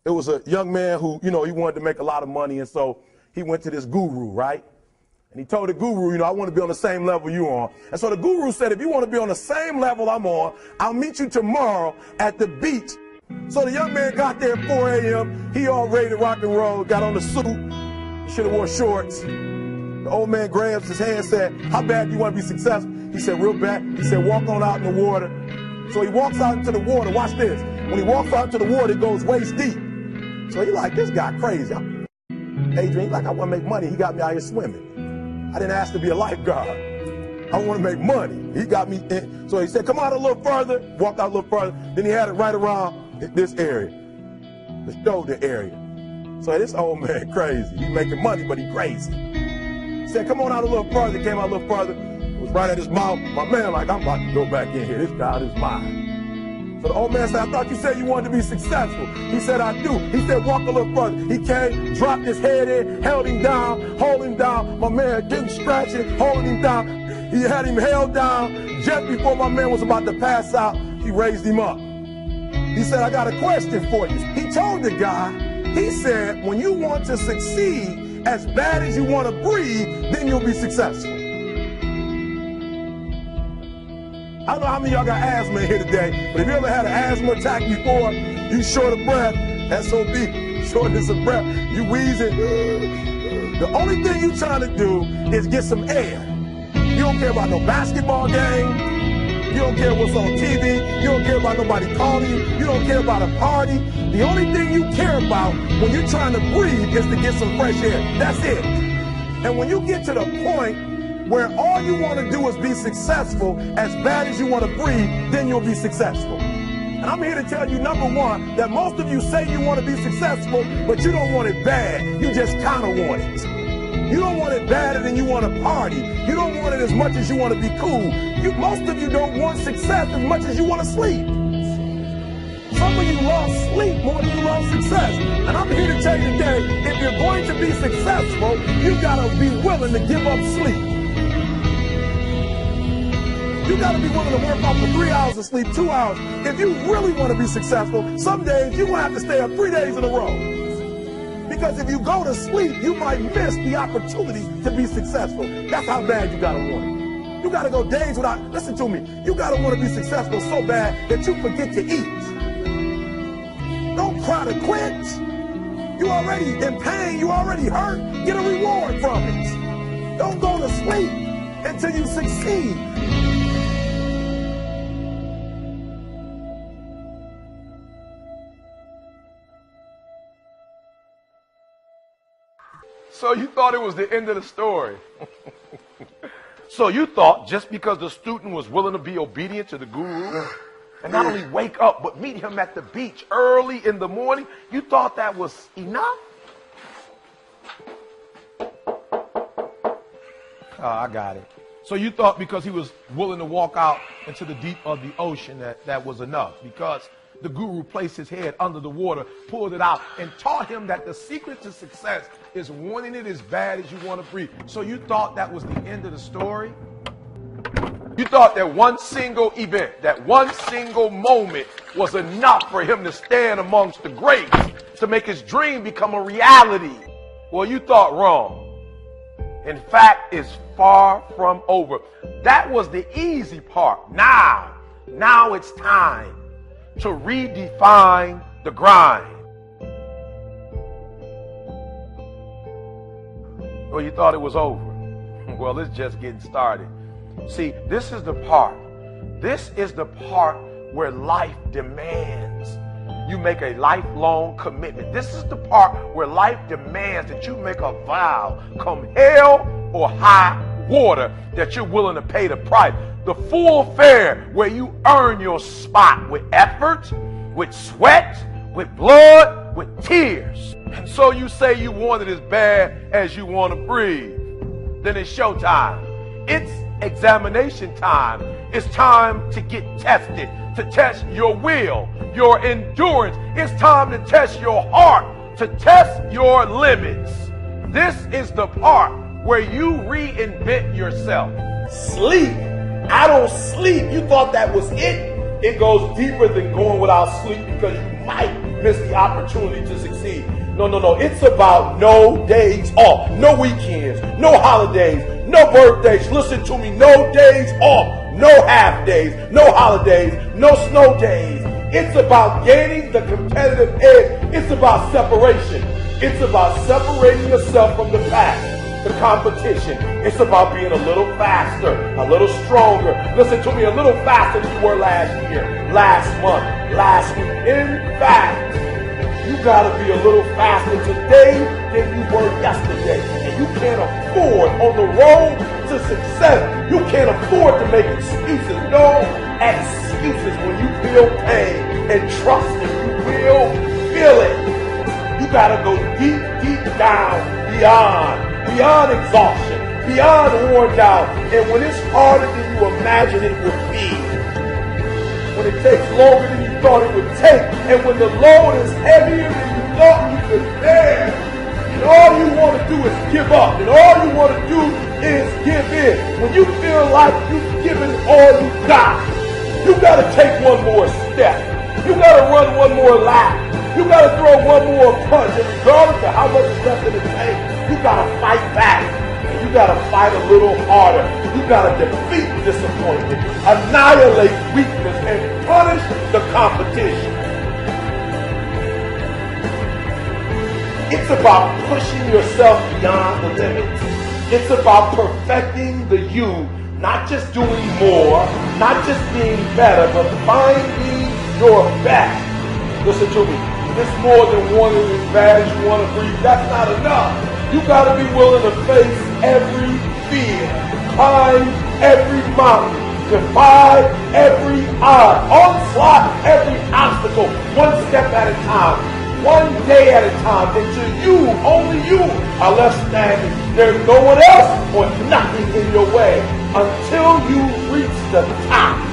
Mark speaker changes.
Speaker 1: it was a young man who, he wanted to make a lot of money, and so he went to this guru, right? And he told the guru, I want to be on the same level you're on. And so the guru said, if you want to be on the same level I'm on, I'll meet you tomorrow at the beach. So the young man got there at 4 a.m. He all ready to rock and roll, got on the suit, should have wore shorts. The old man grabs his hand and said, how bad do you want to be successful? He said, real bad. He said, walk on out in the water. So he walks out into the water. Watch this. When he walks out into the water, it goes waist deep. So he's like, this guy crazy. Adrian, he's like, I want to make money. He got me out here swimming. I didn't ask to be a lifeguard. I want to make money. He got me in. So he said, come out a little further. Walked out a little further. Then he had it right around this area, the shoulder area. So this old man crazy. He's making money, but he crazy. He said, come on out a little further. Came out a little further. It was right at his mouth. My man like, I'm about to go back in here. This guy is mine. So the old man said, I thought you said you wanted to be successful. He said, I do. He said, walk a little further. He came, dropped his head in, held him down, holding him down. My man getting scratching, holding him down. He had him held down. Just before my man was about to pass out, he raised him up. He said, I got a question for you. He told the guy, he said, when you want to succeed as bad as you want to breathe, then you'll be successful. I don't know how many of y'all got asthma in here today, but if you ever had an asthma attack before, you short of breath, SOB, shortness of breath, you wheezing. The only thing you trying to do is get some air. You don't care about no basketball game. You don't care what's on TV. You don't care about nobody calling you. You don't care about a party. The only thing you care about when you're trying to breathe is to get some fresh air. That's it. And when you get to the point where all you want to do is be successful as bad as you want to breathe, then you'll be successful. And I'm here to tell you, number one, that most of you say you want to be successful, but you don't want it bad. You just kind of want it. You don't want it badder than you want to party. You don't want it as much as you want to be cool. Most of you don't want success as much as you want to sleep. Some of you love sleep more than you love success. And I'm here to tell you today, if you're going to be successful, you got to be willing to give up sleep. You got to be willing to work off for 3 hours of sleep, 2 hours. If you really want to be successful, some days you're going to have to stay up 3 days in a row. Because if you go to sleep, you might miss the opportunity to be successful. That's how bad you got to want it. You got to go days without, listen to me, you got to want to be successful so bad that you forget to eat. Don't cry to quit. You already in pain, you already hurt. Get a reward from it. Don't go to sleep until you succeed.
Speaker 2: So you thought it was the end of the story. So you thought just because the student was willing to be obedient to the guru and not only wake up, but meet him at the beach early in the morning, you thought that was enough? Oh, I got it. So you thought because he was willing to walk out into the deep of the ocean that was enough, because the guru placed his head under the water, pulled it out, and taught him that the secret to success is wanting it as bad as you want to breathe. So you thought that was the end of the story? You thought that one single event, that one single moment was enough for him to stand amongst the greats, to make his dream become a reality. Well, you thought wrong. In fact, it's far from over. That was the easy part. Now it's time to redefine the grind. Well, you thought it was over. Well, it's just getting started. See, this is the part where life demands you make a lifelong commitment. This is the part where life demands that you make a vow, come hell or high water, that you're willing to pay the price. The full fare, where you earn your spot with effort, with sweat, with blood, with tears. And so you say you want it as bad as you want to breathe. Then it's showtime. It's examination time. It's time to get tested, to test your will, your endurance. It's time to test your heart, to test your limits. This is the part where you reinvent yourself. Sleep. I don't sleep. You thought that was it. It goes deeper than going without sleep, because you might miss the opportunity to succeed. No. It's about no days off, no weekends, no holidays, no birthdays. Listen to me, no days off, no half days, no holidays, no snow days. It's about gaining the competitive edge. It's about separation. It's about separating yourself from the pack, the competition. It's about being a little faster, a little stronger. Listen to me, a little faster than you were last year, last month, last week. In fact, you gotta be a little faster today than you were yesterday. And you can't afford, on the road to success, you can't afford to make excuses. No excuses when you feel pain. And trust me, you will feel it. You gotta go deep, deep down, beyond exhaustion, beyond worn out. And when it's harder than you imagine it would be, when it takes longer than you thought it would take, and when the load is heavier than you thought you could bear, and all you want to do is give up, and all you want to do is give in. When you feel like you've given all you got, you got to take one more step. You got to run one more lap. You got to throw one more punch. And regardless of how much is left in the tank, you got to fight back. And you got to fight a little harder. You got to defeat disappointment, annihilate weakness, and punish the competition. It's about pushing yourself beyond the limits. It's about perfecting the you, not just doing more, not just being better, but finding your best. Listen to me. It's more than wanting as bad as you want to breathe. That's not enough. You got to be willing to face every fear, climb every mountain, defy every odd, onslaught every obstacle, one step at a time, one day at a time, until you, only you, are left standing. There's no one else or nothing in your way until you reach the top.